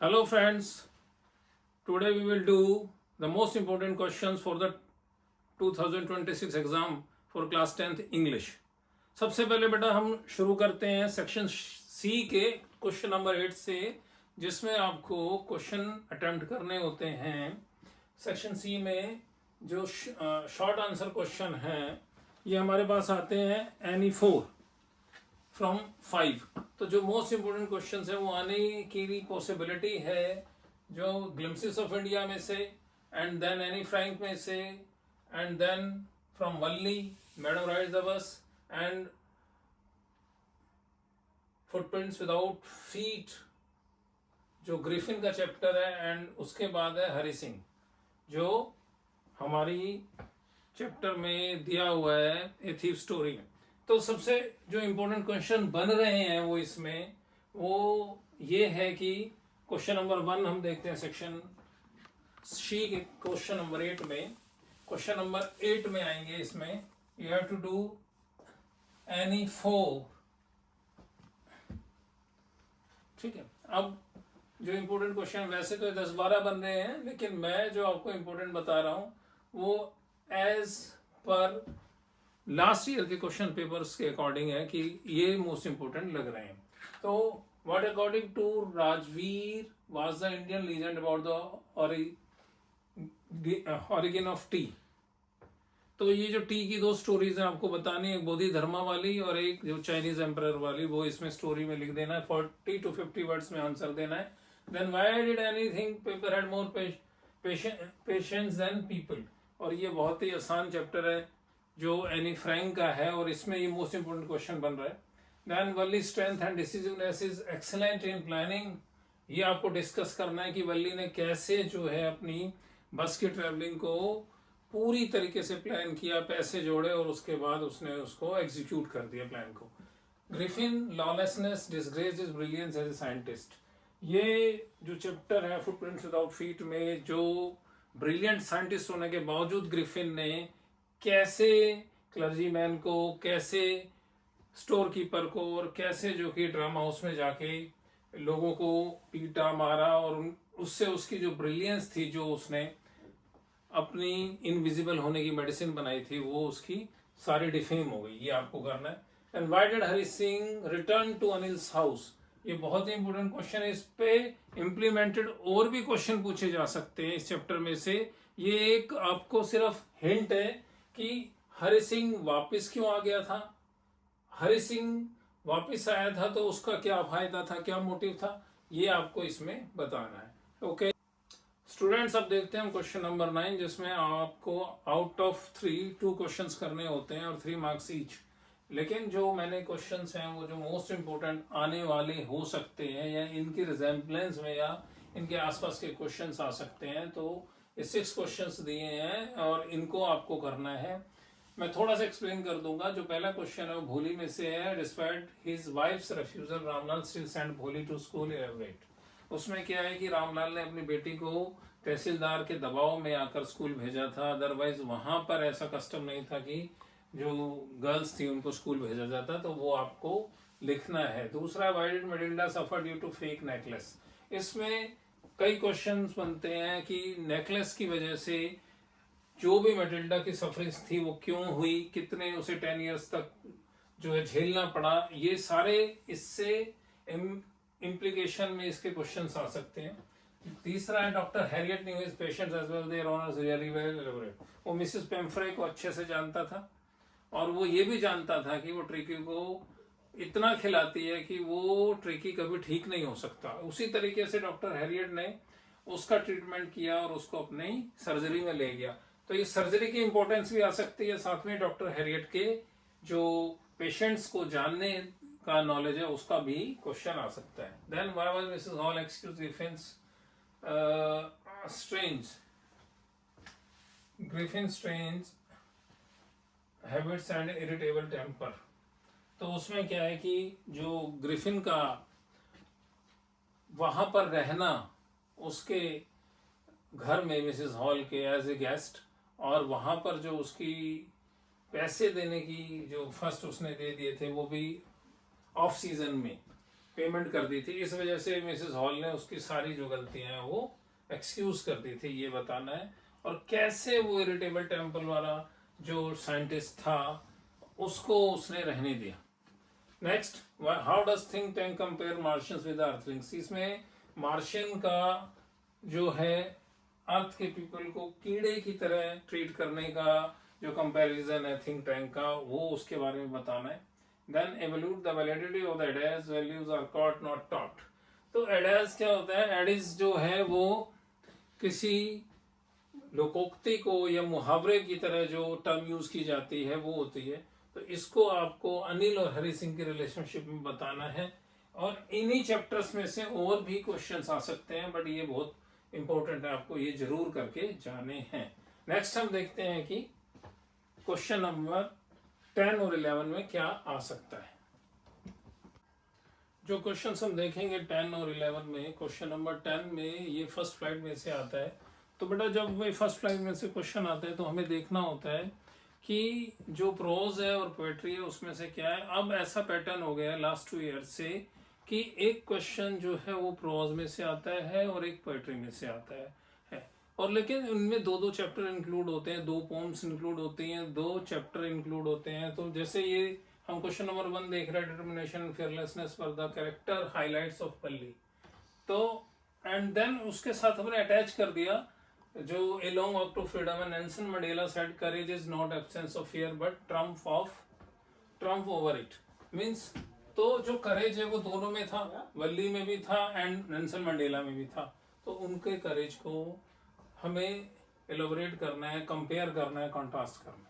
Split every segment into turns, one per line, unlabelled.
Hello friends, today we will do the most important questions for the 2026 exam for class 10th English. सबसे पहले बेटा हम शुरू करते हैं सेक्शन सी के क्वेश्चन नंबर 8 से, जिसमें आपको क्वेश्चन अटेम्प्ट करने होते हैं। सेक्शन सी में जो शॉर्ट आंसर क्वेश्चन हैं ये हमारे पास आते हैं एनी 4 फ्रॉम 5। तो जो मोस्ट इम्पोर्टेंट क्वेश्चन है वो आने की पॉसिबिलिटी है जो ग्लिम्पसेस ऑफ इंडिया में से, एंड देन एनी फ्रैंक में से, and then from Valli, madam rides the bus, and footprints without feet जो ग्रिफिन का चैप्टर है, एंड उसके बाद है हरि सिंह जो हमारी चैप्टर में दिया हुआ है ए थीफ स्टोरी में। तो सबसे जो इम्पोर्टेंट क्वेश्चन बन रहे हैं वो इसमें वो ये है कि क्वेश्चन नंबर 1 हम देखते हैं सेक्शन सी के क्वेश्चन नंबर 8 में। क्वेश्चन नंबर 8 में आएंगे, इसमें you have to do any 4। ठीक है, अब जो इम्पोर्टेंट क्वेश्चन वैसे तो 10-12 बन रहे हैं, लेकिन मैं जो आपको इम्पोर्टेंट बता रहा हूं वो एज पर लास्ट ईयर के क्वेश्चन पेपर्स के अकॉर्डिंग है कि ये मोस्ट इंपोर्टेंट लग रहे हैं। तो what according to Rajvir was the Indian legend about the origin of tea. तो ये जो टी की 2 स्टोरीज हैं आपको बतानी, एक बोधि धर्मा वाली और एक जो चाइनीज एम्परर वाली, वो इसमें स्टोरी में लिख देना है। 40 to 50 वर्ड्स में आंसर देना है। Then why did anything paper had more patience than people. और ये बहुत ही आसान चैप्टर है जो एनी फ्रैंक का है, और इसमें ये मोस्ट इंपोर्टेंट क्वेश्चन बन रहा है। Then Valli strength and decisiveness is excellent in planning. ये आपको डिस्कस करना है कि वल्ली ने कैसे जो है अपनी बस की ट्रेवलिंग को पूरी तरीके से प्लान किया, पैसे जोड़े और उसके बाद उसने उसको एग्जीक्यूट कर दिया प्लान को। Griffin lawlessness disgrace is brilliance as a scientist. ये जो चैप्टर है फुटप्रिंट्स विदाउट फीट में, जो ब्रिलियंट साइंटिस्ट होने के बावजूद ग्रिफिन ने कैसे क्लर्जीमैन को, कैसे स्टोर कीपर को, और कैसे जो कि ड्रामा हाउस में जाके लोगों को पीटा मारा, और उससे उसकी जो ब्रिलियंस थी, जो उसने अपनी इनविजिबल होने की मेडिसिन बनाई थी, वो उसकी सारी डिफेम हो गई। ये आपको करना है। And why did Hari Singh return to Anil's house. ये बहुत ही इंपॉर्टेंट क्वेश्चन है, इस पे इम्प्लीमेंटेड और भी क्वेश्चन पूछे जा सकते हैं इस चैप्टर में से। ये एक आपको सिर्फ हिंट है कि हरि सिंह वापस क्यों आ गया था, हरि सिंह वापस आया था तो उसका क्या फायदा था, क्या मोटिव था, ये आपको इसमें बताना है। ओके स्टूडेंट्स, अब देखते हैं क्वेश्चन नंबर 9, जिसमें आपको आउट ऑफ 3 2 क्वेश्चंस करने होते हैं और 3 मार्क्स ईच। लेकिन जो मैंने क्वेश्चंस हैं वो जो मोस्ट इंपोर्टेंट आने वाले हो सकते हैं, या इनकी रिजेम्बलेंस में या इनके आसपास के क्वेश्चंस आ सकते हैं। तो ये 6 क्वेश्चंस दिए हैं और इनको आपको करना है। मैं थोड़ा सा एक्सप्लेन कर दूंगा। जो पहला क्वेश्चन है वो भोली में से है। Despite his wives refusal Ramlal still send भोली टू स्कूल। एलेबरेट। उसमें क्या है कि रामलाल ने अपनी बेटी को तहसीलदार के दबाव में आकर स्कूल भेजा था, अदरवाइज वहां पर ऐसा कस्टम नहीं था कि जो गर्ल्स थी उनको स्कूल भेजा जाता, तो वो आपको लिखना है। दूसरा, why did Matilda suffer due to fake necklace. इसमें कई क्वेश्चंस बनते हैं कि नेकलेस की वजह से जो भी मैटिल्डा की सफरिंग थी वो क्यों हुई, कितने उसे 10 इयर्स तक जो है झेलना पड़ा। ये सारे इससे इम्प्लीकेशन में इसके क्वेश्चंस आ सकते हैं। तीसरा है, doctor Herriot knew his patients as well their owners really well elaborate. वो मिसेस पेम्फ्रे को अच्छे से जानता था, और वो ये भी जानता था कि वो ट्रिकी को इतना खिलाती है कि वो ट्रिकी कभी ठीक नहीं हो सकता। उसी तरीके से डॉक्टर हैरियट ने उसका ट्रीटमेंट किया और उसको अपनी सर्जरी में ले गया। तो ये सर्जरी की इंपॉर्टेंस भी आ सकती है, साथ में डॉक्टर हैरियट के जो पेशेंट्स को जानने का नॉलेज है उसका भी क्वेश्चन आ सकता है। Then why was Mrs Hall excuse defence strange Griffin strange habits and irritable temper. तो उसमें क्या है कि जो ग्रिफिन का वहां पर रहना, उसके घर में मिसेस हॉल के एज ए गेस्ट, और वहां पर जो उसकी पैसे देने की जो फर्स्ट उसने दे दिए थे वो भी ऑफ सीजन में, पेमेंट कर दी थी, इस वजह से मिसेस हॉल ने उसकी सारी जो गलतियां हैं वो एक्सक्यूज कर दी थी, ये बताना है। और कैसे वो इरिटेबल टेम्पल वाला जो साइंटिस्ट था उसको उसने रहने दिया। Next, how does think tank compare Martians with Earthlings. इसमें मार्शियन का जो है अर्थ के पीपल को कीड़े की तरह ट्रीट करने का जो कंपैरिजन है थिंक टैंक का, वो उसके बारे में बताना है। Then evaluate the validity of the adages values are caught not taught. तो एडेज क्या होता है, एडिज जो है वो किसी लोकोक्ति को या मुहावरे की तरह जो टर्म यूज की जाती है वो होती है। तो इसको आपको अनिल और हरि सिंह की रिलेशनशिप में बताना है। और इन्हीं चैप्टर्स में से और भी क्वेश्चंस आ सकते हैं, बट ये बहुत इंपॉर्टेंट है, आपको ये जरूर करके जाने हैं। नेक्स्ट हम देखते हैं कि क्वेश्चन नंबर 10 और 11 में क्या आ सकता है। जो क्वेश्चन हम देखेंगे 10 और 11 में, क्वेश्चन नंबर 10 में ये फर्स्ट फ्लाइट में से आता है। तो बेटा जब वे फर्स्ट फ्लाइट में से क्वेश्चन आते हैं तो हमें देखना होता है कि जो प्रोज है और पोएट्री है उसमें से क्या है। अब ऐसा पैटर्न हो गया है लास्ट 2 ईयर से कि एक क्वेश्चन जो है वो प्रोज में से आता है और एक पोएट्री में से आता है। और लेकिन उनमें 2-2 चैप्टर इंक्लूड होते हैं, 2 पोम्स इंक्लूड होती हैं, 2 चैप्टर इंक्लूड होते हैं। तो जैसे ये हम क्वेश्चन नंबर 1 देख रहे हैं, determination and fearlessness for the character highlights of पल्ली। तो एंड देन उसके साथ हमने अटैच कर दिया जो a long walk to freedom and Nelson Mandela said courage is not absence of fear but triumph over it. Means तो जो करेज है वो दोनों में था, वल्ली में भी था एंड नेल्सन मंडेला में भी था। तो उनके करेज को हमें एलोबरेट करना है, कंपेयर करना है, कॉन्ट्रास्ट करना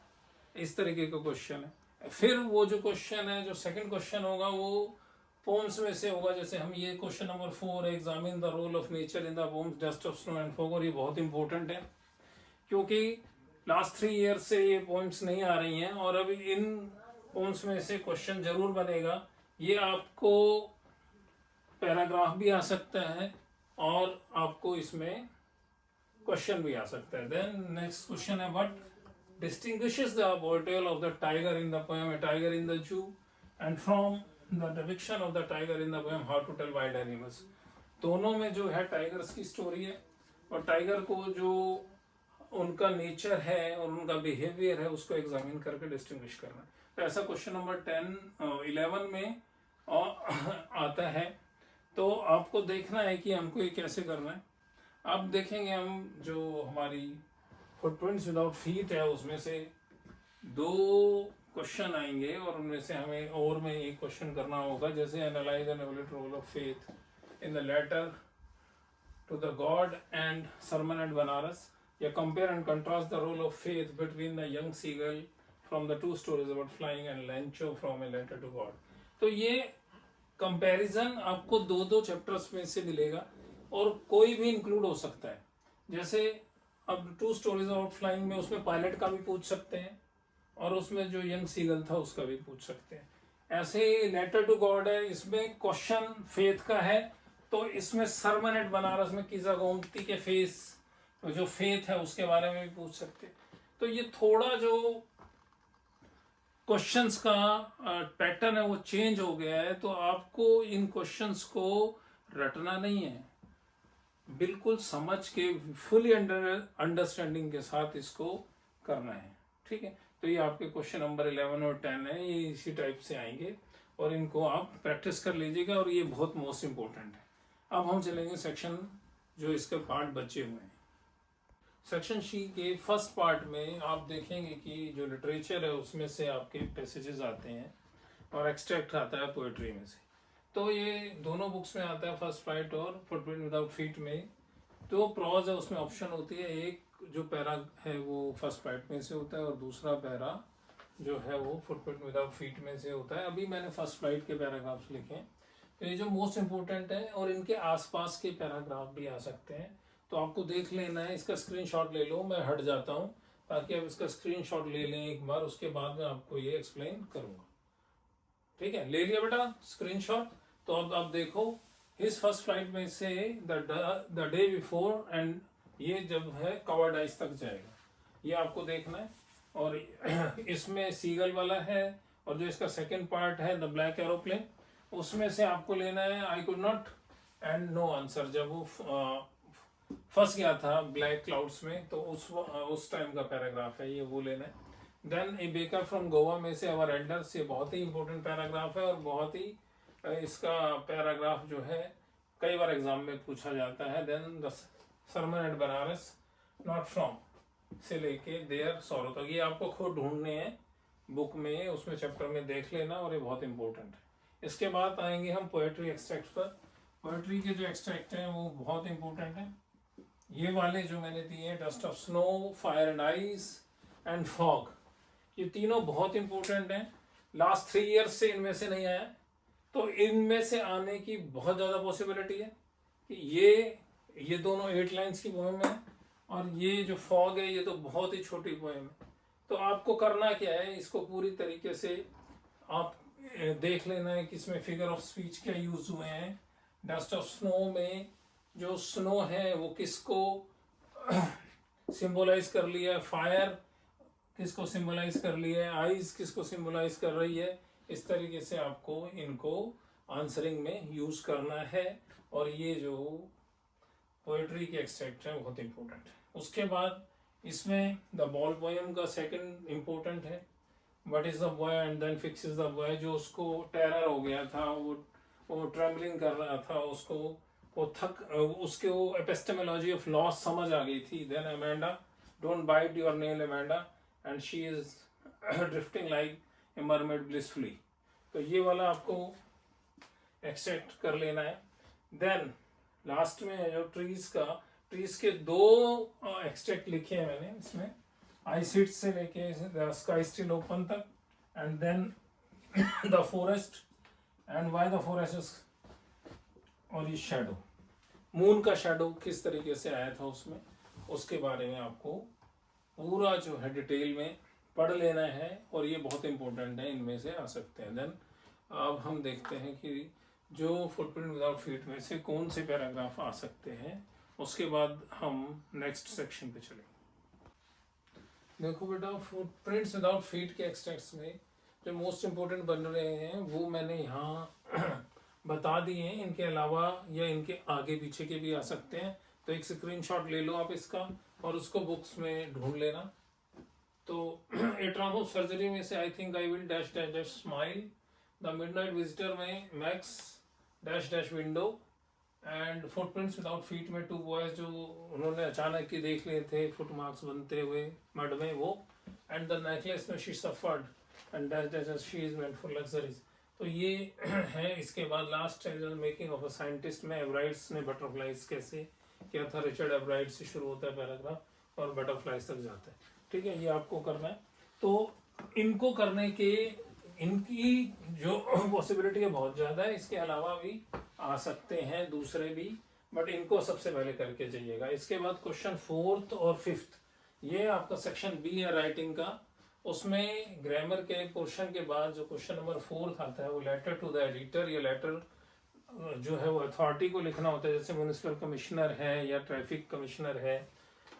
है, इस तरीके का क्वेश्चन है। फिर वो जो क्वेश्चन है, जो सेकंड क्वेश्चन होगा वो पोम्स में से होगा। जैसे हम ये question number 4 examine the role of nature in the poems dust of snow and fog, और ये बहुत इंपॉर्टेंट है क्योंकि लास्ट 3 ईयर से ये पोम्स नहीं आ रही हैं और अब इन पोम्स में से क्वेश्चन जरूर बनेगा। ये आपको पैराग्राफ भी आ सकता है और आपको इसमें क्वेश्चन भी आ सकता है। देन नेक्स्ट क्वेश्चन है what distinguishes the portrayal of the tiger in the poem A Tiger in the Zoo and from the depiction of the tiger in the poem How to Tell Wild Animals। दोनों में जो है tigers की story है और tiger को जो उनका नेचर है और उनका बिहेवियर है उसको एग्जामिन करके डिस्टिंग्विश करना है। तो ऐसा क्वेश्चन नंबर 11 में आता है। तो आपको देखना है कि हमको ये कैसे करना है। अब देखेंगे हम जो हमारी फुटप्रिंट्स विदाउट फीट है उसमें से 2 क्वेश्चन आएंगे और उनमें से हमें और में एक क्वेश्चन करना होगा। जैसे analyse and evaluate role of faith in the letter to the god and sermon at Benares, या compare and contrast the role of faith between the young seagull from the 2 stories about flying and Lencho from a letter to god. तो ये comparison आपको 2-2 chapters में से मिलेगा और कोई भी इंक्लूड हो सकता है। जैसे अब 2 स्टोरीज ऑफ फ्लाइंग में उसमें पायलट का भी पूछ सकते हैं और उसमें जो यंग सीगल था उसका भी पूछ सकते हैं। ऐसे लेटर टू गॉड है, इसमें क्वेश्चन फेथ का है तो इसमें सरमन एट बनारस में किसा गोमती के फेस जो फेथ है उसके बारे में भी पूछ सकते हैं। तो ये थोड़ा जो क्वेश्चंस का पैटर्न है वो चेंज हो गया है। तो आपको इन क्वेश्चंस को रटना नहीं है, बिल्कुल समझ के फुली अंडरस्टैंडिंग के साथ इसको करना है। ठीक है, तो ये आपके क्वेश्चन नंबर 11 और 10 है, ये इसी टाइप से आएंगे और इनको आप प्रैक्टिस कर लीजिएगा और ये बहुत मोस्ट इंपॉर्टेंट है। अब हम चलेंगे सेक्शन जो इसके पार्ट बचे हुए हैं। सेक्शन सी के फर्स्ट पार्ट में आप देखेंगे कि जो लिटरेचर है उसमें से आपके पैसेजेस आते हैं और एक्सट्रैक्ट आता है पोएट्री में से। तो ये दोनों बुक्स में आता है, फर्स्ट फ्लाइट और फुटप्रिंट विदाउट फीट में। तो प्रोज है उसमें ऑप्शन होती है, एक जो पैरा है वो फर्स्ट फ्लाइट में से होता है और दूसरा पैरा जो है वो फुटप्रिंट विदाउट फीट में से होता है। अभी मैंने फर्स्ट फ्लाइट के पैराग्राफ्स लिखे हैं, तो ये जो मोस्ट इंपॉर्टेंट है और इनके आसपास के पैराग्राफ भी आ सकते हैं। तो आपको देख लेना है, इसका स्क्रीनशॉट ले लो, मैं हट जाता हूँ ताकि आप इसका स्क्रीनशॉट ले लें एक बार, उसके बाद में आपको ये एक्सप्लेन करूंगा। ठीक है, ले लिया बेटा स्क्रीनशॉट। तो अब आप देखो हिज फर्स्ट फ्लाइट में से द डे बिफोर एंड ये जब है कवर्ड आइस तक जाएगा, ये आपको देखना है। और इसमें सीगल वाला है और जो इसका सेकंड पार्ट है द ब्लैक एरोप्लेन, उसमें से आपको लेना है I could not and no answer. जब वो फंस गया था ब्लैक क्लाउड्स में, तो उस टाइम का पैराग्राफ है ये, वो लेना है। Then a baker from Goa में से अवर एल्डर्स, ये बहुत ही इंपॉर्टेंट पैराग्राफ है और बहुत ही इसका पैराग्राफ जो है कई बार एग्जाम में पूछा जाता है। Then the sermon at Benares not from से लेके देयर सॉरो तक, ये आपको खुद ढूंढने हैं बुक में, उसमें चैप्टर में देख लेना, और ये बहुत इंपॉर्टेंट है। इसके बाद आएंगे हम पोएट्री एक्सट्रैक्ट पर। पोएट्री के जो एक्सट्रैक्ट हैं वो बहुत इंपॉर्टेंट हैं। ये वाले जो मैंने दिए हैं, dust of snow, fire and ice and fog, ये तीनों बहुत इंपॉर्टेंट हैं। लास्ट 3 ईयर्स से इनमें से नहीं आया, तो इनमें से आने की बहुत ज़्यादा पॉसिबिलिटी है कि ये दोनों 8 लाइन्स की पोएम है, और ये जो फॉग है ये तो बहुत ही छोटी पोएम है। तो आपको करना क्या है, इसको पूरी तरीके से आप देख लेना है कि इसमें फिगर ऑफ स्पीच क्या यूज हुए हैं। डस्ट ऑफ स्नो में जो स्नो है वो किसको सिंबलाइज कर लिया है, फायर किसको सिंबलाइज कर लिया है, आइज किसको सिंबलाइज कर रही है। इस तरीके से आपको इनको आंसरिंग में यूज करना है, और ये जो पोएट्री के एक्सट्रैक्ट है बहुत इंपॉर्टेंट है। उसके बाद इसमें द बॉल पोएम का सेकंड इंपॉर्टेंट है, what is the boy and then fixes the boy, जो उसको टेरर हो गया था, वो ट्रेवलिंग कर रहा था, उसको उसके वो एपिस्टेमोलॉजी ऑफ लॉस समझ आ गई थी। Then Amanda don't bite your nail Amanda and she is drifting like a mermaid blissfully, तो ये वाला आपको एक्सट्रैक्ट कर लेना है। देन लास्ट में जो ट्रीज के 2 एक्सट्रैक्ट लिखे हैं मैंने इसमें, आई सीट से लेके द स्काई स्टिल ओपन तक, and then the forest and why the forest, और ये शैडो, मून का शैडो किस तरीके से आया था उसमें, उसके बारे में आपको पूरा जो है डिटेल में पढ़ लेना है, और ये बहुत इंपॉर्टेंट है, इनमें से आ सकते हैं। देन अब हम देखते हैं कि जो फुटप्रिंट विदाउट फीट में से कौन से पैराग्राफ आ सकते हैं, उसके बाद हम नेक्स्ट सेक्शन पे चलेंगे। देखो बेटा, फुटप्रिंट्स विदाउट फीट के एक्सट्रैक्ट्स में जो मोस्ट इंपॉर्टेंट बन रहे हैं वो मैंने यहाँ बता दिए हैं। इनके अलावा या इनके आगे पीछे के भी आ सकते हैं, तो एक स्क्रीनशॉट ले लो आप इसका और उसको बुक्स में ढूंढ लेना। तो ए ट्रांस ऑफ सर्जरी में से I think I will dash dash dash smile, the midnight visitor में Max dash dash window, and footprints without feet में 2 बॉयज जो उन्होंने अचानक ही देख लिए थे फुट मार्क्स बनते हुए मड में वो, एंड द नेकलेस में she suffered and dash dash she is meant for luxuries. तो ये है। इसके बाद लास्ट है मेकिंग ऑफ अ साइंटिस्ट में एवराइड्स ने बटरफ्लाइज कैसे किया था, रिचर्ड एवराइड से शुरू होता है पैराग्राफ और बटरफ्लाइज तक जाता है। ठीक है, ये आपको करना है। तो इनको करने के इनकी जो पॉसिबिलिटी है बहुत ज़्यादा है, इसके अलावा भी आ सकते हैं दूसरे भी, बट इनको सबसे पहले करके जाइएगा। इसके बाद क्वेश्चन 4th और 5th, ये आपका सेक्शन बी है राइटिंग का। उसमें ग्रामर के पोर्शन के बाद जो क्वेश्चन नंबर 4th आता है वो लेटर टू द एडिटर, ये लेटर जो है वो अथॉरिटी को लिखना होता है, जैसे म्युनिसिपल कमिश्नर है या ट्रैफिक कमिश्नर है,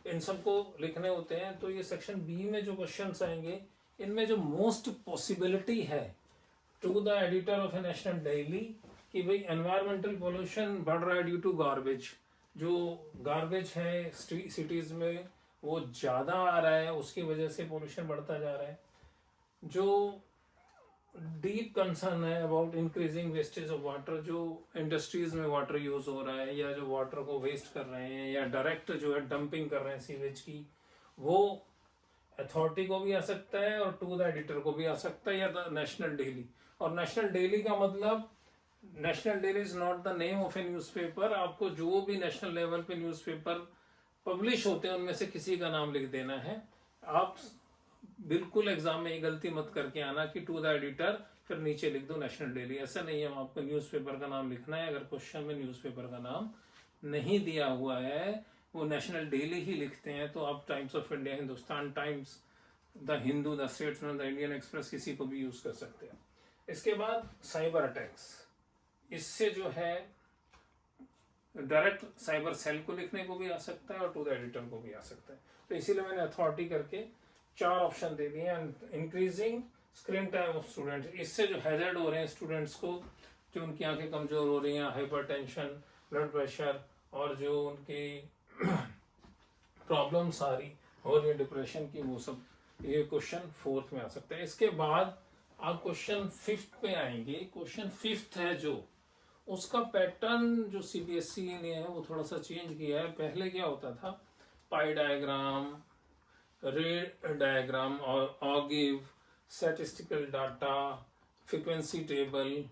इन सबको लिखने होते हैं। तो ये सेक्शन बी में जो क्वेश्चंस आएंगे, इनमें जो मोस्ट पॉसिबिलिटी है to the editor of a national daily कि भाई एनवायरमेंटल पोल्यूशन बढ़ रहा है ड्यू टू गार्बेज, जो गार्बेज है सिटीज में वो ज़्यादा आ रहा है, उसकी वजह से पोल्यूशन बढ़ता जा रहा है। जो डीप कंसर्न है about increasing wastage of water, जो इंडस्ट्रीज में वाटर यूज हो रहा है या जो वाटर को वेस्ट कर रहे हैं या डायरेक्ट जो है डंपिंग कर रहे हैं सीवेज की, वो अथॉरिटी को भी आ सकता है और टू द एडिटर को भी आ सकता है, या द नेशनल डेली। और नेशनल डेली का मतलब, national daily is not the name of A newspaper. आपको जो भी नेशनल लेवल पे न्यूज़पेपर पब्लिश होते हैं उनमें से किसी का नाम लिख देना है। आप बिल्कुल एग्जाम में ये गलती मत करके आना कि टू द एडिटर फिर नीचे लिख दो नेशनल डेली, ऐसा नहीं है। आपको न्यूज़पेपर का नाम लिखना है। अगर क्वेश्चन में न्यूज़पेपर का नाम नहीं दिया हुआ है, वो नेशनल डेली ही लिखते हैं, तो आप times of India, Hindustan times, the Hindu, the statesman, the Indian express किसी को भी यूज कर सकते हैं। इसके बाद साइबर अटैक्स, इससे जो है डायरेक्ट साइबर सेल को लिखने को भी आ सकता है और टू द एडिटर को भी आ सकता है। तो इसीलिए मैंने अथॉरिटी करके 4 ऑप्शन दे दिए हैं। Increasing screen time of students, इससे जो हैजर्ड हो रहे हैं स्टूडेंट्स को, जो उनकी आंखें कमजोर हो रही हैं, हाइपरटेंशन, ब्लड प्रेशर, और जो उनकी प्रॉब्लम्स आ रही हो रही है डिप्रेशन की, वो सब ये क्वेश्चन 4th में आ सकता है। इसके बाद आप क्वेश्चन 5th पे आएंगे। क्वेश्चन 5th है जो, उसका पैटर्न जो सीबीएसई ने है वो थोड़ा सा चेंज किया है। पहले क्या होता था, पाई डायग्राम, रे डायग्राम, और ऑगिव, स्टैटिस्टिकल डाटा, फ्रीक्वेंसी टेबल,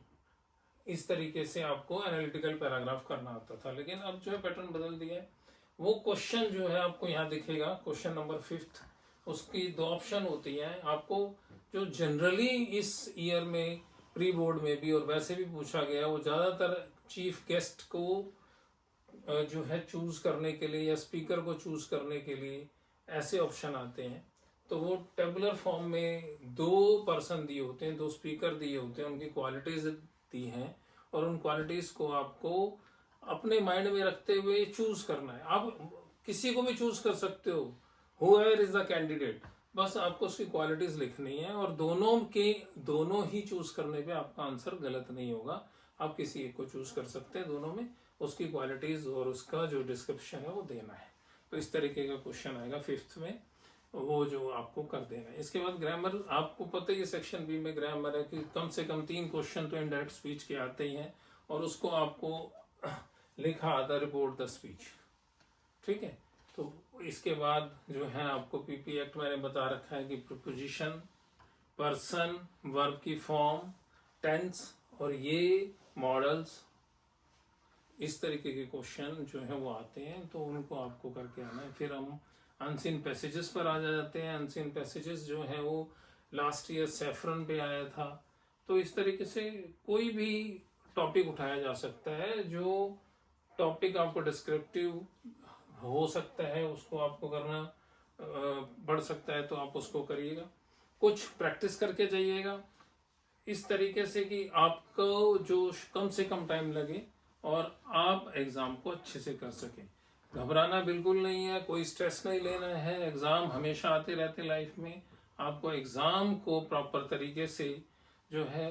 इस तरीके से आपको एनालिटिकल पैराग्राफ करना होता था। लेकिन अब जो है पैटर्न बदल दिया है। वो क्वेश्चन जो है आपको यहाँ दिखेगा, क्वेश्चन नंबर 5th, उसकी 2 ऑप्शन होती हैं। आपको जो जनरली इस ईयर में प्री बोर्ड में भी और वैसे भी पूछा गया, वो ज्यादातर चीफ गेस्ट को जो है चूज करने के लिए या स्पीकर को चूज करने के लिए ऐसे ऑप्शन आते हैं। तो वो टेबुलर फॉर्म में 2 पर्सन दिए होते हैं, 2 स्पीकर दिए होते हैं, उनकी क्वालिटीज दी हैं, और उन क्वालिटीज को आपको अपने माइंड में रखते हुए चूज करना है। आप किसी को भी चूज कर सकते हो, whoever इज द कैंडिडेट, बस आपको उसकी क्वालिटीज लिखनी है, और दोनों ही चूज करने पे आपका आंसर गलत नहीं होगा। आप किसी एक को चूज कर सकते हैं, दोनों में उसकी क्वालिटीज और उसका जो डिस्क्रिप्शन है वो देना है। तो इस तरीके का क्वेश्चन आएगा 5th में, वो जो आपको कर देना है। इसके बाद ग्रामर, आपको पता है ये सेक्शन बी में ग्रामर है कि कम से कम 3 क्वेश्चन तो इनडायरेक्ट स्पीच के आते ही हैं, और उसको आपको लिखा आता रिपोर्ट द स्पीच, ठीक है। तो इसके बाद जो है आपको पीपी एक्ट मैंने बता रखा है कि प्रीपोजिशन, पर्सन, वर्ब की फॉर्म, टेंस, और ये मॉडल्स, इस तरीके के क्वेश्चन जो है वो आते हैं, तो उनको आपको करके आना है। फिर हम अनसीन पैसेजेस पर आ जाते हैं। अनसीन पैसेजेस जो है वो लास्ट ईयर सैफरन पे आया था। तो इस तरीके से कोई भी टॉपिक उठाया जा सकता है, जो टॉपिक आपको डिस्क्रिप्टिव हो सकता है उसको आपको करना पड़ सकता है, तो आप उसको करिएगा। कुछ प्रैक्टिस करके जाइएगा इस तरीके से कि आपको जो कम से कम टाइम लगे और आप एग्जाम को अच्छे से कर सकें। घबराना बिल्कुल नहीं है, कोई स्ट्रेस नहीं लेना है। एग्जाम हमेशा आते रहते लाइफ में। आपको एग्जाम को प्रॉपर तरीके से जो है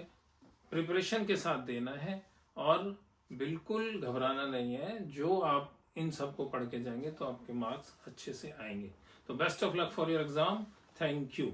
प्रिपरेशन के साथ देना है, और बिल्कुल घबराना नहीं है। जो आप इन सब को पढ़ के जाएंगे तो आपके मार्क्स अच्छे से आएंगे। तो best of luck for your exam. Thank you.